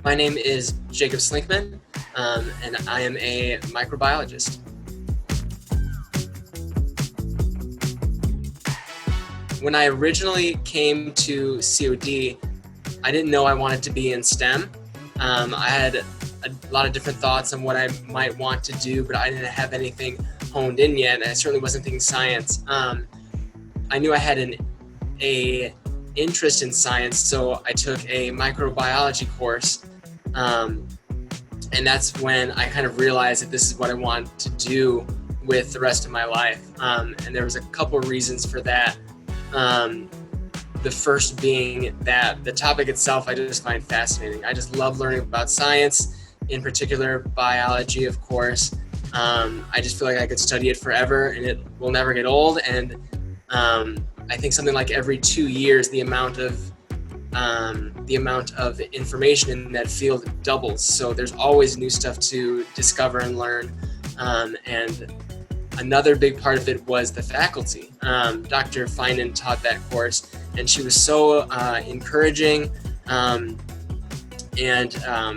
My name is Jacob Slinkman, and I am a microbiologist. When I originally came to COD, I didn't know I wanted to be in STEM. I had a lot of different thoughts on what I might want to do, but I didn't have anything honed in yet, and I certainly wasn't thinking science. I knew I had an interest in science, so I took a microbiology course, and that's when I kind of realized that this is what I wanted to do with the rest of my life. And there was a couple reasons for that. The first being that the topic itself I just find fascinating. I just love learning about science, in particular biology, of course. I just feel like I could study it forever and it will never get old. And I think something like every 2 years, the amount of information in that field doubles. So there's always new stuff to discover and learn. And another big part of it was the faculty. Dr. Finan taught that course, and she was so encouraging, and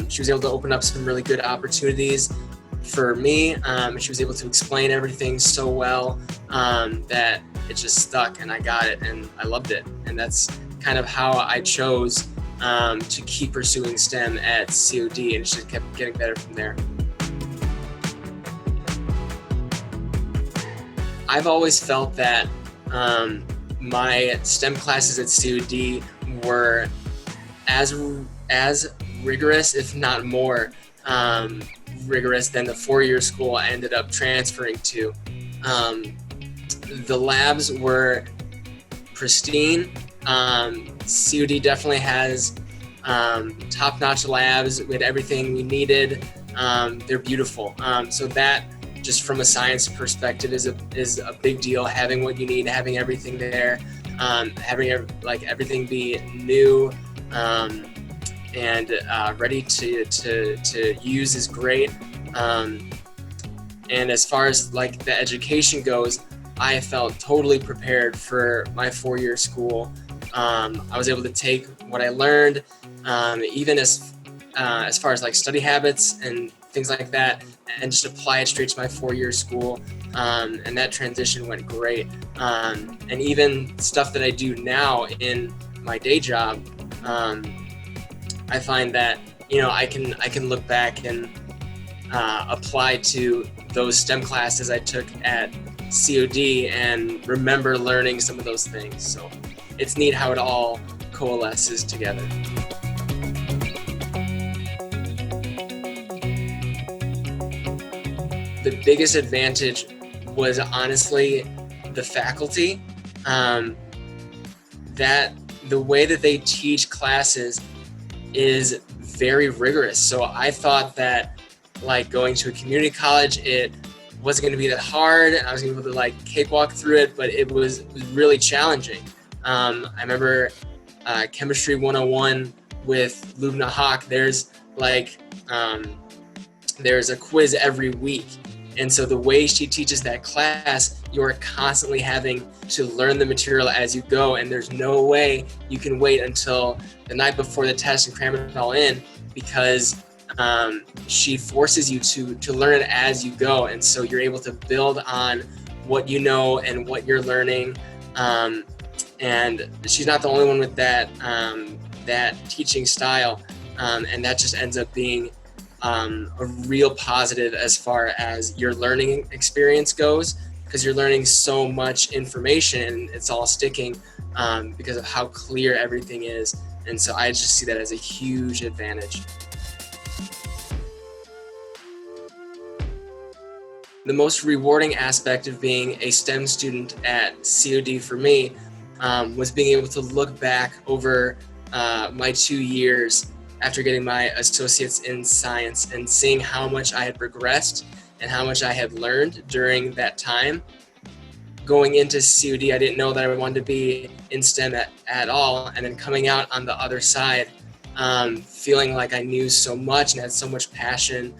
she was able to open up some really good opportunities for me. She was able to explain everything so well that it just stuck, and I got it, and I loved it. And that's kind of how I chose to keep pursuing STEM at COD, and it just kept getting better from there. I've always felt that my STEM classes at COD were as rigorous, if not more rigorous, than the four-year school I ended up transferring to. The labs were pristine. COD definitely has top-notch labs with everything we needed. They're beautiful. So that, just from a science perspective, is a big deal. Having what you need, having everything there, having everything be new and ready to use is great. And as far as like the education goes, I felt totally prepared for my four-year school. I was able to take what I learned, even as far as like study habits and things like that, and just apply it straight to my four-year school. And that transition went great. And even stuff that I do now in my day job, I find that, I can look back and apply to those STEM classes I took at COD and remember learning some of those things. So it's neat how it all coalesces together. The biggest advantage was honestly the faculty. That the way that they teach classes is very rigorous. So I thought that like going to a community college, it wasn't going to be that hard, and I was going to be able to like cakewalk through it, but it was really challenging. I remember Chemistry 101 with Lubna Hawk. There's a quiz every week. And so the way she teaches that class, you're constantly having to learn the material as you go, and there's no way you can wait until the night before the test and cram it all in, because she forces you to learn it as you go. And so you're able to build on what you know and what you're learning. And she's not the only one with that teaching style. And that just ends up being a real positive as far as your learning experience goes, because you're learning so much information and it's all sticking because of how clear everything is. And so I just see that as a huge advantage. The most rewarding aspect of being a STEM student at COD for me was being able to look back over my 2 years after getting my associates in science and seeing how much I had progressed and how much I had learned during that time. Going into COD, I didn't know that I wanted to be in STEM at all. And then coming out on the other side, feeling like I knew so much and had so much passion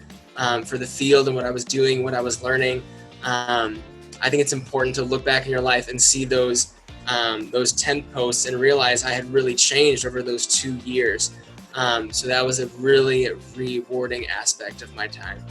for the field and what I was doing, what I was learning. I think it's important to look back in your life and see those 10 posts and realize I had really changed over those 2 years. So that was a really rewarding aspect of my time.